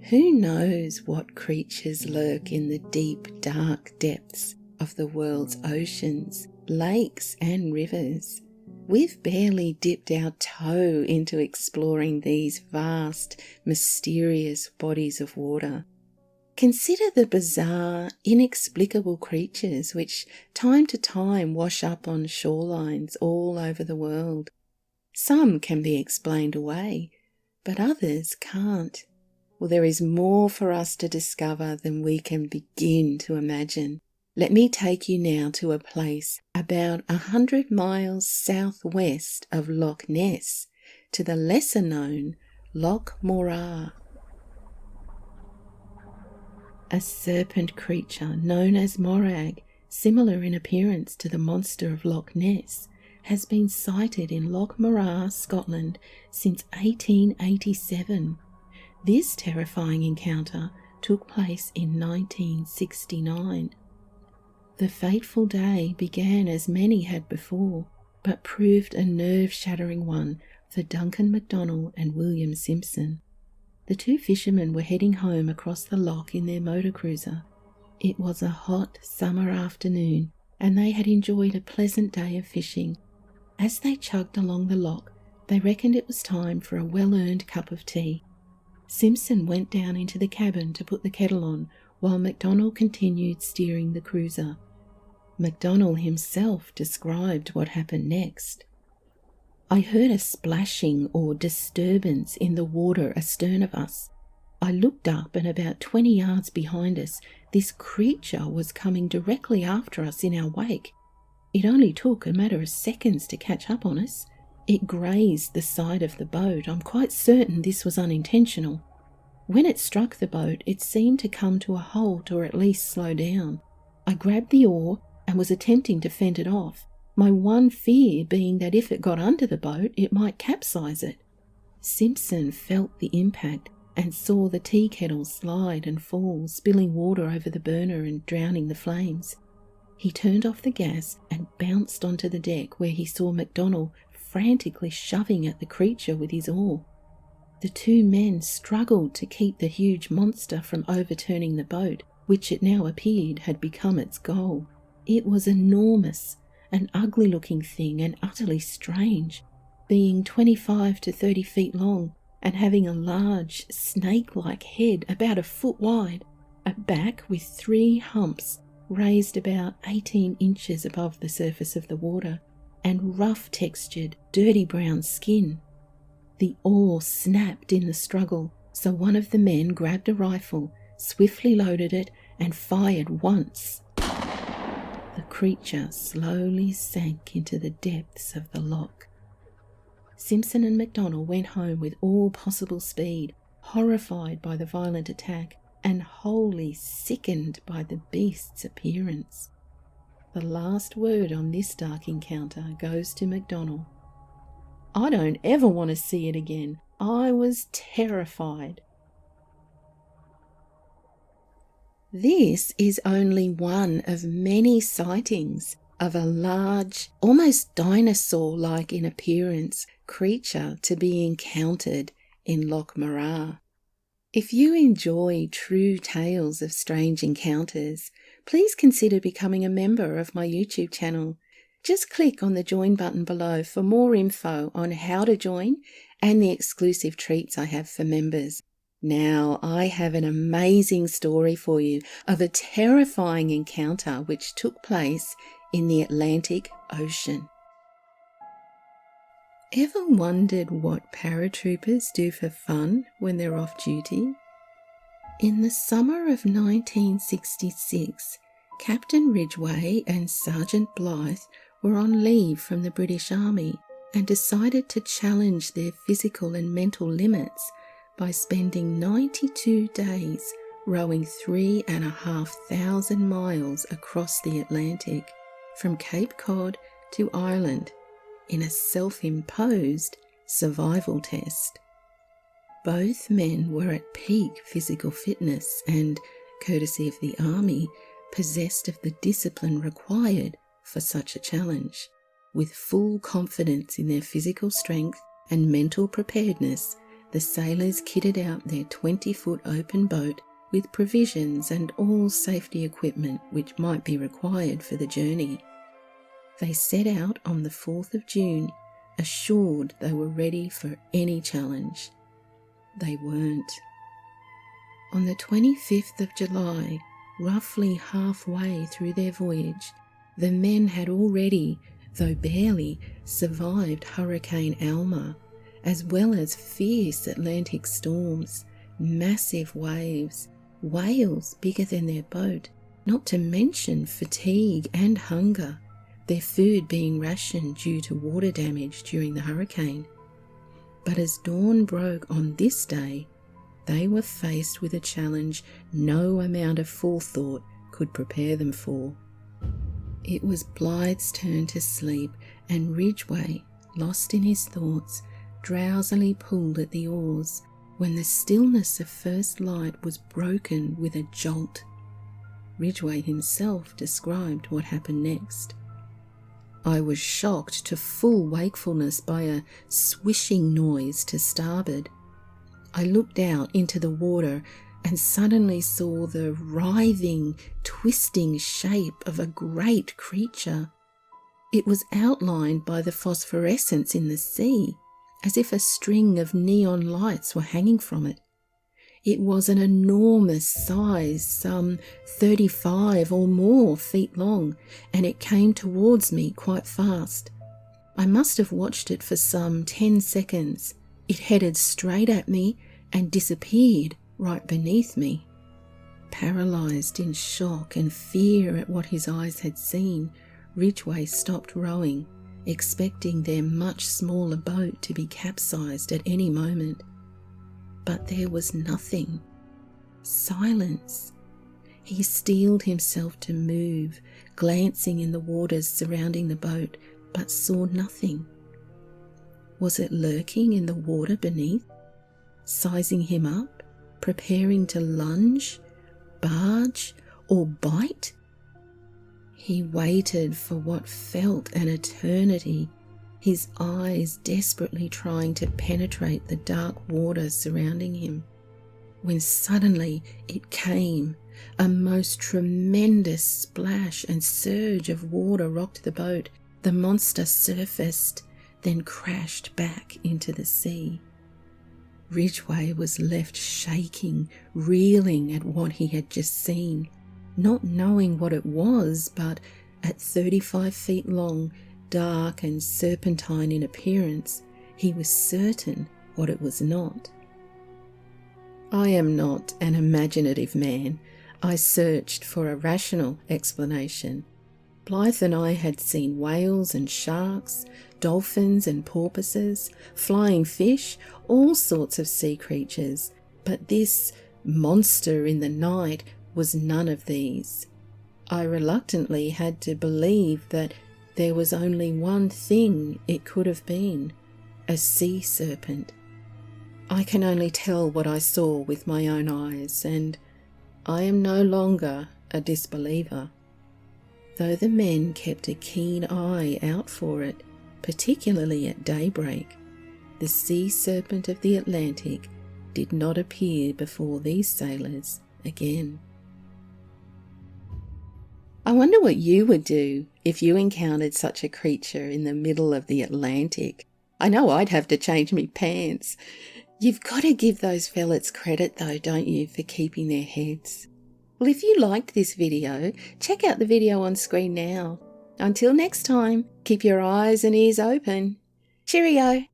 Who knows what creatures lurk in the deep, dark depths of the world's oceans, lakes and rivers? We've barely dipped our toe into exploring these vast, mysterious bodies of water. Consider the bizarre, inexplicable creatures which time to time wash up on shorelines all over the world. Some can be explained away, but others can't. Well, there is more for us to discover than we can begin to imagine. Let me take you now to a place about 100 miles southwest of Loch Ness, to the lesser-known Loch Morar. A serpent creature known as Morag, similar in appearance to the monster of Loch Ness, has been sighted in Loch Morar, Scotland, since 1887. This terrifying encounter took place in 1969. The fateful day began as many had before, but proved a nerve-shattering one for Duncan MacDonald and William Simpson. The two fishermen were heading home across the loch in their motor cruiser. It was a hot summer afternoon, and they had enjoyed a pleasant day of fishing. As they chugged along the loch, they reckoned it was time for a well-earned cup of tea. Simpson went down into the cabin to put the kettle on, while MacDonald continued steering the cruiser. MacDonald himself described what happened next. I heard a splashing or disturbance in the water astern of us. I looked up, and about 20 yards behind us, this creature was coming directly after us in our wake. It only took a matter of seconds to catch up on us. It grazed the side of the boat. I'm quite certain this was unintentional. When it struck the boat, it seemed to come to a halt, or at least slow down. I grabbed the oar and was attempting to fend it off, my one fear being that if it got under the boat, it might capsize it. Simpson felt the impact and saw the tea kettle slide and fall, spilling water over the burner and drowning the flames. He turned off the gas and bounced onto the deck, where he saw MacDonald frantically shoving at the creature with his oar. The two men struggled to keep the huge monster from overturning the boat, which it now appeared had become its goal. It was enormous, an ugly-looking thing and utterly strange, being 25 to 30 feet long and having a large, snake-like head about a foot wide, a back with 3 humps raised about 18 inches above the surface of the water, and rough-textured, dirty brown skin. The oar snapped in the struggle, so one of the men grabbed a rifle, swiftly loaded it, and fired once. The creature slowly sank into the depths of the loch. Simpson and MacDonald went home with all possible speed, horrified by the violent attack and wholly sickened by the beast's appearance. The last word on this dark encounter goes to MacDonald. I don't ever want to see it again. I was terrified. This is only one of many sightings of a large, almost dinosaur-like in appearance, creature to be encountered in Loch Morar. If you enjoy true tales of strange encounters, please consider becoming a member of my YouTube channel. Just click on the join button below for more info on how to join and the exclusive treats I have for members. Now, I have an amazing story for you of a terrifying encounter which took place in the Atlantic Ocean. Ever wondered what paratroopers do for fun when they're off duty? In the summer of 1966, Captain Ridgway and Sergeant Blythe were on leave from the British Army and decided to challenge their physical and mental limits by spending 92 days rowing 3,500 miles across the Atlantic, from Cape Cod to Ireland, in a self-imposed survival test. Both men were at peak physical fitness and, courtesy of the Army, possessed of the discipline required for such a challenge. With full confidence in their physical strength and mental preparedness, the the sailors kitted out their 20-foot open boat with provisions and all safety equipment which might be required for the journey. They set out on the 4th of June, assured they were ready for any challenge. They weren't. On the 25th of July, roughly halfway through their voyage, the men had already, though barely, survived Hurricane Alma, as well as fierce Atlantic storms, massive waves, whales bigger than their boat, not to mention fatigue and hunger, their food being rationed due to water damage during the hurricane. But as dawn broke on this day, they were faced with a challenge no amount of forethought could prepare them for. It was Blythe's turn to sleep, and Ridgway, lost in his thoughts, drowsily pulled at the oars when the stillness of first light was broken with a jolt. Ridgway himself described what happened next. I was shocked to full wakefulness by a swishing noise to starboard. I looked out into the water and suddenly saw the writhing, twisting shape of a great creature. It was outlined by the phosphorescence in the sea, as if a string of neon lights were hanging from it. It was an enormous size, some 35 or more feet long, and it came towards me quite fast. I must have watched it for some 10 seconds. It headed straight at me and disappeared right beneath me. Paralysed in shock and fear at what his eyes had seen, Ridgway stopped rowing, expecting their much smaller boat to be capsized at any moment. But there was nothing. Silence. He steeled himself to move, glancing in the waters surrounding the boat, but saw nothing. Was it lurking in the water beneath, sizing him up, preparing to lunge, barge, or bite? He waited for what felt an eternity, his eyes desperately trying to penetrate the dark water surrounding him, when suddenly it came. A most tremendous splash and surge of water rocked the boat. The monster surfaced, then crashed back into the sea. Ridgway was left shaking, reeling at what he had just seen, not knowing what it was, but at 35 feet long, dark and serpentine in appearance, he was certain what it was not. I am not an imaginative man. I searched for a rational explanation. Blythe and I had seen whales and sharks, dolphins and porpoises, flying fish, all sorts of sea creatures, but this monster in the night was none of these. I reluctantly had to believe that there was only one thing it could have been, a sea serpent. I can only tell what I saw with my own eyes, and I am no longer a disbeliever. Though the men kept a keen eye out for it, particularly at daybreak, the sea serpent of the Atlantic did not appear before these sailors again. I wonder what you would do if you encountered such a creature in the middle of the Atlantic. I know I'd have to change me pants. You've got to give those fellets credit though, don't you, for keeping their heads. Well, if you liked this video, check out the video on screen now. Until next time, keep your eyes and ears open. Cheerio!